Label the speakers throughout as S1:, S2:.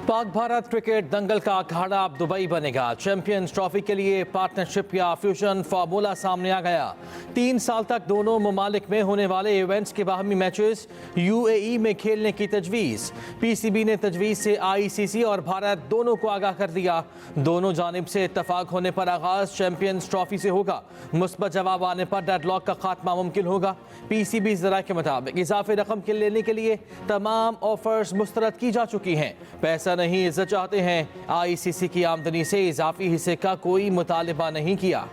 S1: Pak Bharat cricket दंगल का अखाड़ा अब Dubai बनेगा। चैंपियंस ट्रॉफी के लिए पार्टनरशिप या फ्यूजन फार्मूला सामने आ गया। 3 साल तक दोनों ममालिक में होने वाले इवेंट्स के बाहमी मैचेस यूएई में खेलने की तजवीज़। पीसीबी ने तजवीज़ से आईसीसी और भारत दोनों को आगाह कर दिया। दोनों जानिब से इत्तफाक होने पर आगाज चैंपियंस ट्रॉफी से होगा। मुस्बत जवाब आने पर डेडलॉक का खात्मा मुमकिन होगा। पीसीबी ज़रा के मुताबिक इजाफी रकम के लेने के लिए तमाम ऑफर्स मुस्तरद की जा चुकी हैं। पैसा नहीं इज्जत चाहते हैं। आईसीसी की आमदनी से इजाफी हिस्से का कोई मुतालिबा नहीं किया।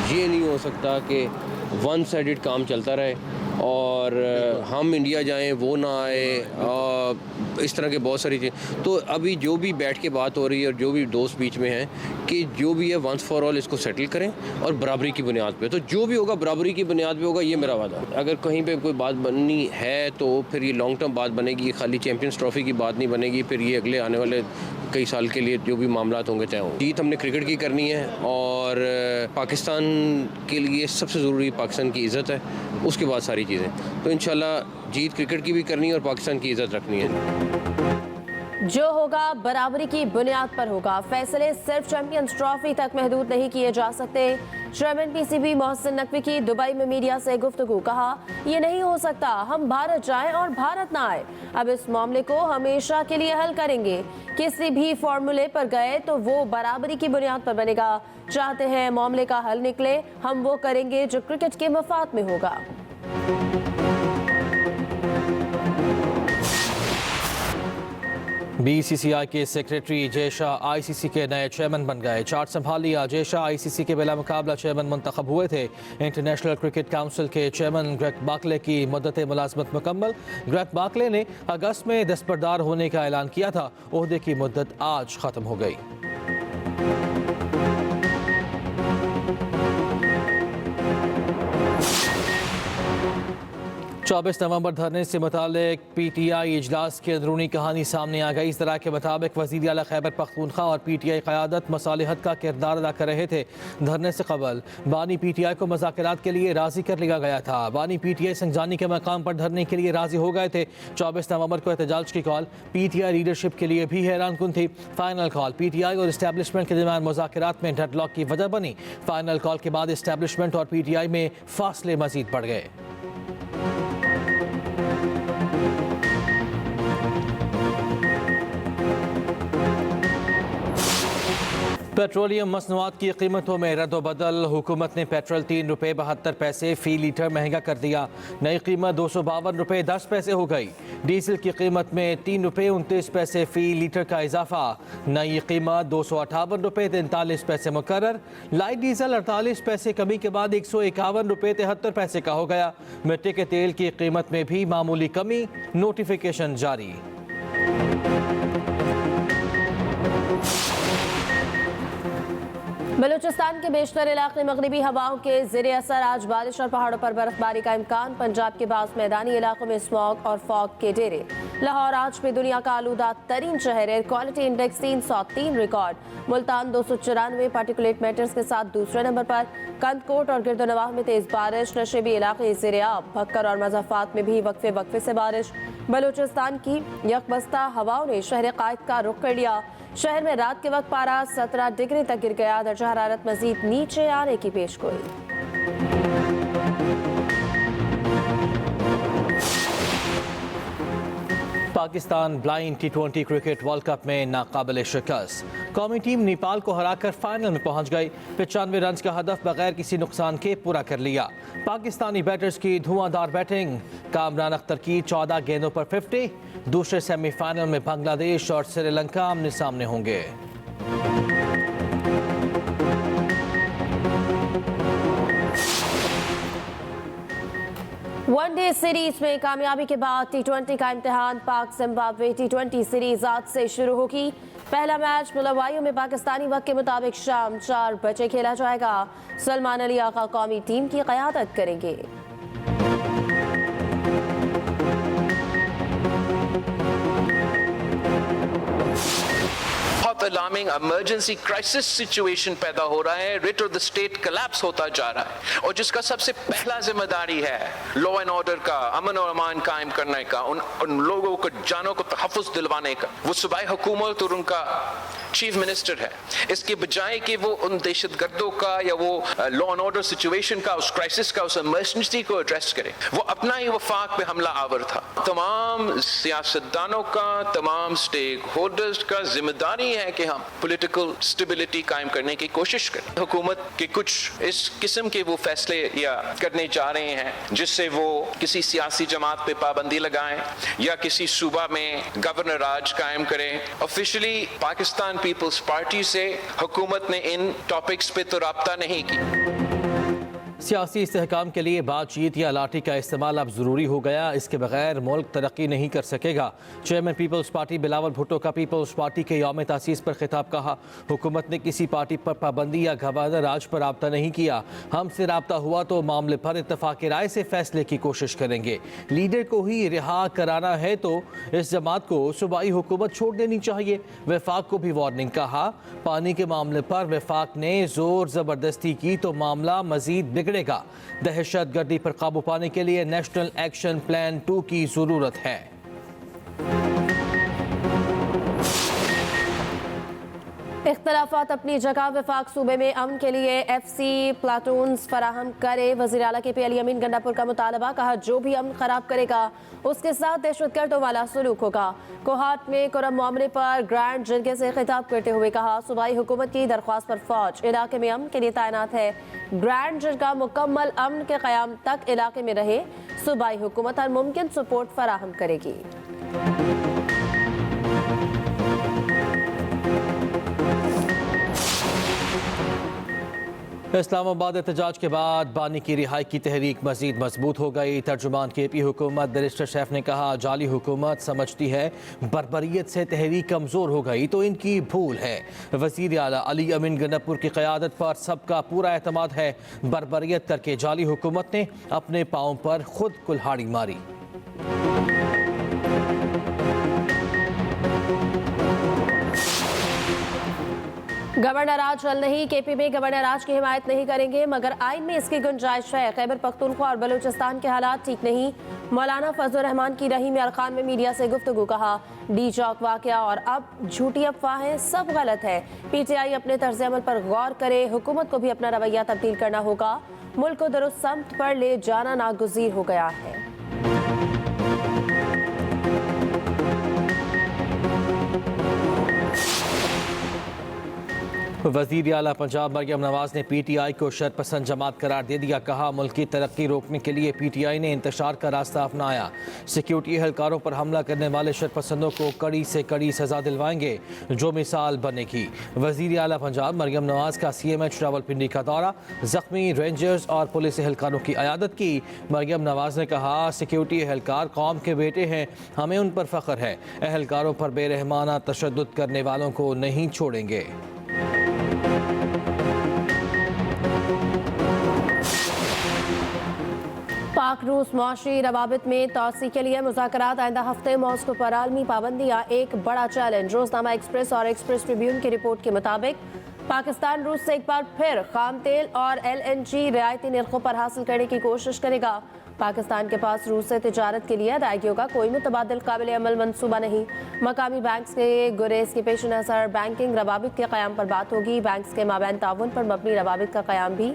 S2: ये नहीं हो सकता कि वन साइडेड काम चलता रहे और हम इंडिया जाएं वो ना आए, इस तरह के बहुत सारी चीज़ें। तो अभी जो भी बैठ के बात हो रही है और जो भी दोस्त बीच में हैं कि जो भी है वंस फॉर ऑल इसको सेटल करें और बराबरी की बुनियाद पे। तो जो भी होगा बराबरी की बुनियाद पे होगा, ये मेरा वादा। अगर कहीं पे कोई बात बननी है तो फिर ये लॉन्ग टर्म बात बनेगी, खाली चैंपियंस ट्रॉफी की बात नहीं बनेगी। फिर ये अगले आने वाले कई साल के लिए जो भी मामला होंगे चाहे हो। जीत हमने क्रिकेट की करनी है और पाकिस्तान के लिए सबसे ज़रूरी पाकिस्तान की इज़्ज़त है, उसके बाद सारी चीज़ें। तो इंशाल्लाह जीत क्रिकेट की भी करनी है और पाकिस्तान की इज़्ज़त रखनी है।
S3: जो होगा बराबरी की बुनियाद पर होगा। फैसले सिर्फ चैंपियंस ट्रॉफी तक महदूद नहीं किए जा सकते। चेयरमैन पीसीबी मोहसिन नकवी की दुबई में मीडिया से गुफ्तगू। कहा, ये नहीं हो सकता हम भारत जाएं और भारत ना आए। अब इस मामले को हमेशा के लिए हल करेंगे। किसी भी फॉर्मूले पर गए तो वो बराबरी की बुनियाद पर बनेगा। चाहते हैं मामले का हल निकले, हम वो करेंगे जो क्रिकेट के मफाद में होगा।
S1: बीसीसीआई के सेक्रेटरी जय शाह आईसीसी के नए चेयरमैन बन गए। चार्ज संभाल लिया। जय शाह आईसीसी के बिला मुकाबला चेयरमैन मुंतखब हुए थे। इंटरनेशनल क्रिकेट काउंसिल के चेयरमैन ग्रेग बार्कले की मुद्दत मुलाजमत मुकम्मल। ग्रेग बार्कले ने अगस्त में दस्तबरदार होने का ऐलान किया था। ओहदे की मुद्दत आज ख़त्म हो गई। 24 नवंबर धरने से मुतालिक पीटीआई इजलास की अंदरूनी कहानी सामने आ गई। इस तरह के मुताबिक वज़ीर आला खैबर पख्तूनख्वा और पीटीआई क़यादत मसालिहत का किरदार अदा कर रहे थे। धरने से कबल बानी पीटीआई को मुज़ाकरात के लिए राज़ी कर लिया गया था। बानी पीटीआई संगजानी के मकाम पर धरने के लिए राज़ी हो गए थे। 24 नवंबर को एहतजाज की कॉल पीटीआई लीडरशिप के लिए भी हैरान कुन थी। फाइनल कॉल पीटीआई और इस्टेब्लिशमेंट के दरमियान मुज़ाकरात में डेडलॉक की वजह बनी। फाइनल कॉल के बाद इस्टेब्लिशमेंट और पीटीआई में फासले मज़ीद बढ़ गए। पेट्रोलियम मसनूआत की कीमतों में रद्द-ओ-बदल। हुकूमत ने पेट्रोल 3 रुपये 72 पैसे फ़ी लीटर महंगा कर दिया। नई कीमत 252 रुपये 10 पैसे हो गई। डीजल की कीमत में 3 रुपये 29 पैसे फ़ी लीटर का इजाफा। नई कीमत 258 रुपये 43 पैसे मुकर्रर। लाइट डीजल 48 पैसे कमी के बाद 151 रुपये 73 पैसे का हो गया। मिट्टी के तेल की कीमत में भी मामूली कमी। नोटिफिकेशन जारी।
S3: बलूचिस्तान के बेशतर इलाके मगरिबी हवाओं के ज़ेरे असर आज बारिश और पहाड़ों पर बर्फबारी का इम्कान। पंजाब के बाज़ मैदानी इलाकों में स्मॉग और फॉग के डेरे। लाहौर आज भी दुनिया का आलूदा तरीन शहर। Air quality index 303 record. Multan 294 particulate matters के साथ दूसरे नंबर पर। कंदकोट और गिरदोनवाह में तेज बारिश। नशेबी इलाके ज़ेरे आब। भक्कर और मज़ाफ़ात में भी वक्फे वक्फे से बारिश। बलूचिस्तान की यकबस्ता हवाओं ने शहर कायद का रुख कर लिया। शहर में रात के वक्त पारा 17 डिग्री तक गिर गया। दर्जा हरारत मजीद नीचे आने की पेशगोई।
S1: Pakistan blind T20 cricket world cup में नाकाबिल शिकस्त। कौमी टीम नेपाल को हराकर फाइनल में पहुंच गई। 95 रन का हदफ बगैर किसी नुकसान के पूरा कर लिया। पाकिस्तानी बैटर्स की धुआंधार बैटिंग। कामरान अख्तर की 14 गेंदों पर 50। दूसरे सेमीफाइनल में बांग्लादेश और श्रीलंका आमने सामने होंगे।
S3: वनडे सीरीज में कामयाबी के बाद T20 का इम्तिहान। पाक जिम्बाब्वे T20 सीरीज आज से शुरू होगी। पहला मैच बुलावायु में पाकिस्तानी वक्त के मुताबिक शाम 4 बजे खेला जाएगा। सलमान अली आका कौमी टीम की क़यादत करेंगे।
S4: अलार्मिंग इमरजेंसी क्राइसिस सिचुएशन पैदा हो रहा है, writ of the state collapse होता जा रहा है, और जिसका सबसे पहला जिम्मेदारी है लॉ एंड ऑर्डर का, अमन और अमान कायम करने का, उन लोगों को जानों को तहफ़्फ़ुज़ दिलवाने का, वो सूबाई हुकूमत और उनका चीफ मिनिस्टर है। इसके बजाय कि वो उन दहशतगर्दों का या वो लॉ एंड ऑर्डर सिचुएशन का, उस क्राइसिस का, उस इमरजेंसी को एड्रेस करे, वो अपना ही वफाक पे हमला आवर था। तमाम सियासतदानों का, तमाम स्टेक होल्डर्स का जिम्मेदारी है कि हम पॉलिटिकल स्टेबिलिटी कायम करने की कोशिश करें। हुकूमत के कुछ इस किस्म के वो फैसले या करने जा रहे हैं जिससे वो किसी सियासी जमात पे पाबंदी लगाएं या किसी सूबा में गवर्नर राज कायम करें। ऑफिशियली पाकिस्तान पीपल्स पार्टी से हुकूमत ने इन टॉपिक्स पे तो राब्ता नहीं की।
S1: सियासी इस्तेहकाम के लिए बातचीत या लाठी का इस्तेमाल अब ज़रूरी हो गया, इसके बगैर मुल्क तरक्की नहीं कर सकेगा। चेयरमैन पीपल्स पार्टी बिलावल भुट्टो का पीपल्स पार्टी के यौम तासीस पर खिताब कहा, हुकूमत ने किसी पार्टी पर पाबंदी या गवर्नर राज पर राब्ता नहीं किया, हमसे राब्ता हुआ तो मामले पर इत्तफाक राय से फैसले की कोशिश करेंगे। लीडर को ही रिहा कराना है तो इस जमात को सूबाई हुकूमत छोड़ देनी चाहिए। वफाक को भी वार्निंग कहा, पानी के मामले पर वफाक ने जोर ज़बरदस्ती की तो मामला मजीद बिगड़ेगा। दहशत गर्दी पर काबू पाने के लिए नेशनल एक्शन प्लान 2 की जरूरत है।
S3: इख्तलाफात अपनी जगह, वफाक सूबे में अमन के लिए FC प्लाटून्स फराहम करे। वज़ीर आला KP अली अमीन गंडापुर का मुतालबा, कहा जो भी अमन खराब करेगा उसके साथ दहशतगर्दों वाला सलूक होगा। कोहाट में कुरम मामले पर ग्रैंड जरगे से खिताब करते हुए कहा, सूबाई हुकूमत की दरख्वास्त पर फौज इलाके में अमन के लिए तैनात है। ग्रैंड जरगा मुकम्मल अमन के क़याम तक इलाके में रहे, सूबाई हुकूमत हर मुमकिन सपोर्ट फराहम करेगी।
S1: इस्लामाबाद एहतजाज के बाद बानी की रिहाई की तहरीक मजीद मजबूत हो गई। तर्जुमान KP हुकूमत बैरिस्टर सैफ ने कहा, जाली हुकूमत समझती है बर्बरियत से तहरीक कमज़ोर हो गई तो इनकी भूल है। वज़ीर आला अली अमीन गंडापुर की क़यादत पर सबका पूरा एतमाद है। बर्बरियत करके जाली हुकूमत ने अपने पाँव पर खुद कुल्हाड़ी मारी।
S3: गवर्नर राज हल नहीं, KP में गवर्नर राज की हिमायत नहीं करेंगे मगर आइन में इसकी गुंजाइश है। खैबर पख्तूनख्वा और बलूचिस्तान के हालात ठीक नहीं, मौलाना फजल रहमान की रहीम अरकान में मीडिया से गुफ्तगू, कहा डी चौक वाकया और अब झूठी अफवाहें सब गलत है। PTI अपने तर्ज अमल पर गौर करे, हुकूमत को भी अपना रवैया तब्दील करना होगा। मुल्क को दुरुस्त समत पर ले जाना नागुज़ीर हो गया है।
S1: वज़ीर आला पंजाब मरियम नवाज ने PTI को शरपसंद जमात करार दे दिया। कहा, मुल्क की तरक्की रोकने के लिए PTI ने इंतशार का रास्ता अपनाया। सिक्योरिटी एहलकारों पर हमला करने वाले शरपसंदों को कड़ी से कड़ी सजा दिलवाएंगे जो मिसाल बनेगी। वज़ीर आला पंजाब मरियम नवाज का CMH रावलपिंडी का दौरा, जख्मी रेंजर्स और पुलिस एहलकारों की अयादत की। मरियम नवाज ने कहा, सिक्योरिटी एहलकार कौम के बेटे हैं, हमें उन पर फ़ख्र है। एहलकारों पर बेरहमाना तशद्दुद करने वालों को नहीं छोड़ेंगे।
S3: पाक रूस मुआशी रवाबित में तोसी के लिए मुज़ाकरात आइंदा हफ्ते। मॉस्को पर आलमी पाबंदियाँ एक बड़ा चैलेंज। रोजनामा एक्सप्रेस और एक्सप्रेस ट्रिब्यून की रिपोर्ट के मुताबिक पाकिस्तान रूस से एक बार फिर खाम तेल और LNG रियायती निर्खों पर हासिल करने की कोशिश करेगा। पाकिस्तान के पास रूस से तिजारत के लिए अदायगियों का कोई मुतबादिल काबिल अमल मनसूबा नहीं। मकामी बैंक्स के गुरेज के पेश नज़र बैंकिंग रवाबित के क़याम पर बात होगी। बैंक्स के माबैन ताउन पर मबनी रवाबित का क़याम भी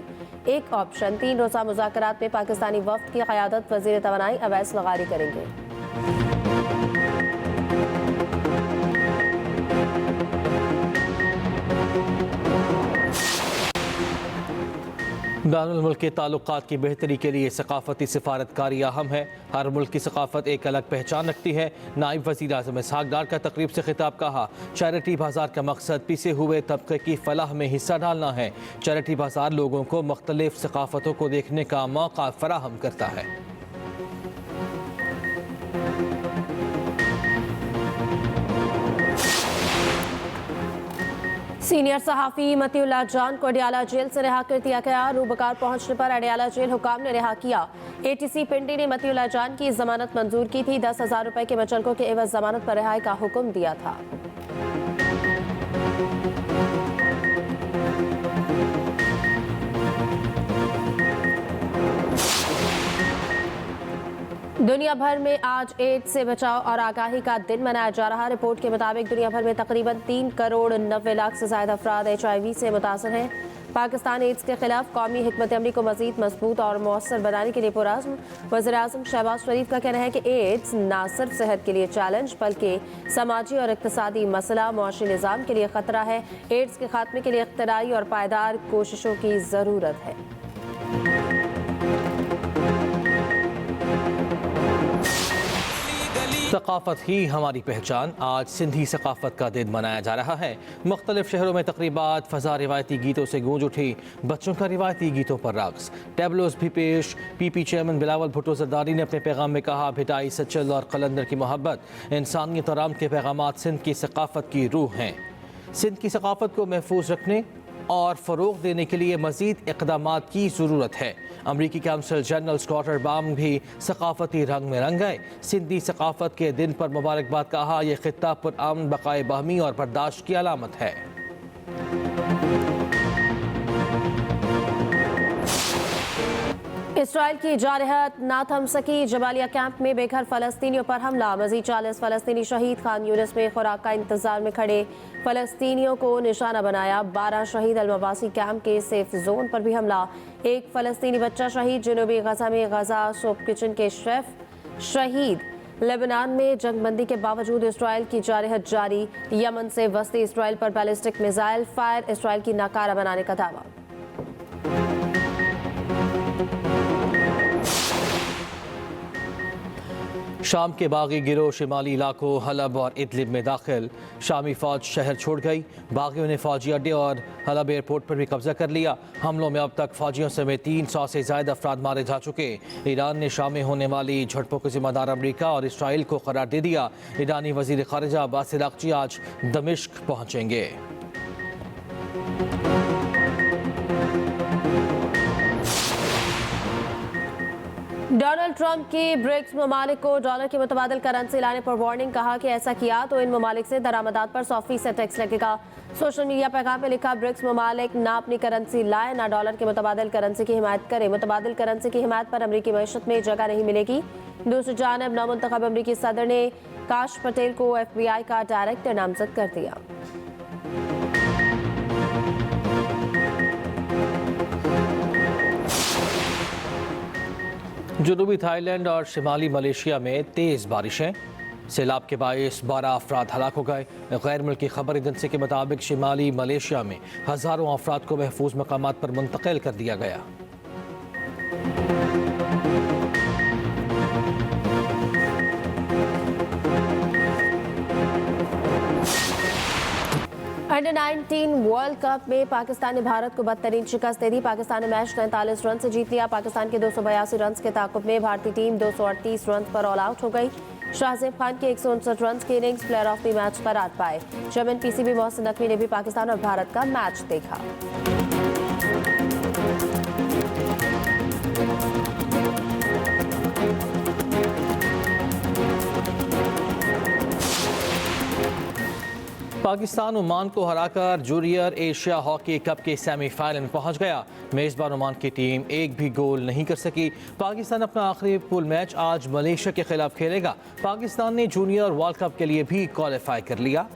S3: एक ऑप्शन। 3 रोज़ा मुज़ाकरात में पाकिस्तानी वफ़द की क़यादत वज़ीर तवानाई अवैस लगारी करेंगे।
S1: बैनुल मुल्क के ताल्लुकात की बेहतरी के लिए सकाफती सिफारतकारी अहम है। हर मुल्क की सकाफत एक अलग पहचान रखती है। नायब वज़ीर आज़म इसहाक़ डार का तकरीब से खिताब, कहा चैरिटी बाज़ार का मकसद पिसे हुए तबके की फलाह में हिस्सा डालना है। चैरिटी बाज़ार लोगों को मुख्तलिफ सकाफतों को देखने का मौका फराहम करता है।
S3: सीनियर सहाफ़ी मतीउल्लाह जान को अडियाला जेल से रिहा कर दिया गया। रूबकार पहुंचने पर अडियाला जेल हुकाम ने रिहा किया। ATC पिंडी ने मतीउल्लाह जान की जमानत मंजूर की थी। 10,000 रुपए के मचलकों के एवज जमानत पर रिहाई का हुक्म दिया था। दुनिया भर में आज एड्स से बचाव और आगाही का दिन मनाया जा रहा। रिपोर्ट के मुताबिक दुनिया भर में तकरीबन 3 करोड़ 90 लाख से ज्यादा अफराद HIV से मुतासर हैं। पाकिस्तान एड्स के खिलाफ कौमी हिकमत अमली को मजीद मजबूत और मौसर बनाने के लिए पुरअज़्म। वज़ीर-ए-आज़म शहबाज शरीफ का कहना है कि एड्स न सिर्फ सेहत के लिए चैलेंज बल्कि समाजी और इक़्तिसादी मसला, मुआशी निज़ाम के लिए ख़तरा है। एड्स के खात्मे के लिए इख्तराई और पायदार कोशिशों की ज़रूरत है।
S1: सकाफत ही हमारी पहचान। आज सिंधी सकाफत का दिन मनाया जा रहा है। मुख्तलिफ शहरों में तकरीबात, फ़ज़ा रिवायती गीतों से गूंज उठी। बच्चों का रिवायती गीतों पर रक़्स, टैबलोज़ भी पेश। PP चेयरमैन बिलावल भुट्टो ज़रदारी ने अपने पैगाम में कहा, भिटाई, सचल और कलंदर की मोहब्बत इंसानियत और अमन के पैगामात सिंध की सकाफत की रूह हैं। सिंध की सकाफत को महफूज रखने और फ़रोग़ देने के लिए मज़ीद इक़दामात की ज़रूरत है। अमरीकी काउंसिल जनरल स्कॉट अर्बाम भी सकाफती रंग में रंग गए। सिंधी सकाफत के दिन पर मुबारकबाद कहा, यह ख़ित्ता पुरअमन, बक़ाए बाहमी और बर्दाश्त की अलामत है।
S3: इसराइल की जारहत ना थम सकी। जबालिया कैंप में बेघर फ़लस्तीनियों पर हमला, मज़ीद 40 फ़लस्तीनी शहीद। खान यूनिस में खुराक का इंतजार में खड़े फ़लस्तीनियों को निशाना बनाया। 12 शहीद। अलमवासी कैंप के सेफ जोन पर भी हमला, एक फ़लस्तीनी बच्चा शहीद। जनूबी गजा में गजा सोप किचन के शेफ शहीद। लेबनान में जंगबंदी के बावजूद इसराइल की जारहत जारी। यमन से वस्ती इसराइल पर बैलिस्टिक मिसाइल फायर, इसराइल की नाकारा बनाने का दावा।
S1: शाम के बागी गिरोह शिमाली इलाकों हलब और इदलिब में दाखिल। शामी फौज शहर छोड़ गई। बागियों ने फौजी अड्डे और हलब एयरपोर्ट पर भी कब्जा कर लिया। हमलों में अब तक फौजियों समेत 300 से ज़्यादा अफराद मारे जा चुके। ईरान ने शाम में होने वाली झड़पों के जिम्मेदार अमरीका और इसराइल को करार दे दिया। ईरानी वज़ीर ख़ारिजा अब्बास अराग़ची आज दमिश्क पहुँचेंगे।
S3: डोनाल्ड ट्रंप की ब्रिक्स ममालिक को डॉलर की मुतबादिल करेंसी लाने पर वार्निंग, कहा कि ऐसा किया तो इन ममालिक से दरामदात पर 100% टैक्स लगेगा। सोशल मीडिया पैगाम में लिखा, ब्रिक्स ममालिक ना अपनी करेंसी लाए ना डॉलर की मुतबादिल करेंसी की हिमायत करें। मुतबादिल करेंसी की हिमायत पर अमरीकी मईशत में जगह नहीं मिलेगी। दूसरी जानब नौमुंतखब अमरीकी सदर ने काश पटेल को FBI का डायरेक्टर नामजद कर दिया।
S1: जनूबी थाईलैंड और शिमाली मलेशिया में तेज़ बारिशें। सैलाब के बायस 12 अफराद हलाक हो गए। गैर मुल्की खबर एजेंसी के मुताबिक शिमाली मलेशिया में हज़ारों अफराद को महफूज मकामात पर मुंतकिल कर दिया गया।
S3: अंडर-19 वर्ल्ड कप में पाकिस्तान ने भारत को बदतरीन शिकस्त दे दी। पाकिस्तान ने मैच 43 रन से जीत लिया। पाकिस्तान के 282 रन के ताक़ुब में भारतीय टीम 238 रन पर ऑल आउट हो गई। शाहज़ेब खान के 159 रन के innings player of the match करार पाए। चेयरमैन PCB मोहसिन नकवी ने भी पाकिस्तान और भारत का मैच देखा।
S1: पाकिस्तान ओमान को हराकर जूनियर एशिया हॉकी कप के सेमीफाइनल में पहुंच गया। मेज़बान ओमान की टीम एक भी गोल नहीं कर सकी। पाकिस्तान अपना आखिरी पूल मैच आज मलेशिया के खिलाफ खेलेगा। पाकिस्तान ने जूनियर वर्ल्ड कप के लिए भी क्वालिफाई कर लिया।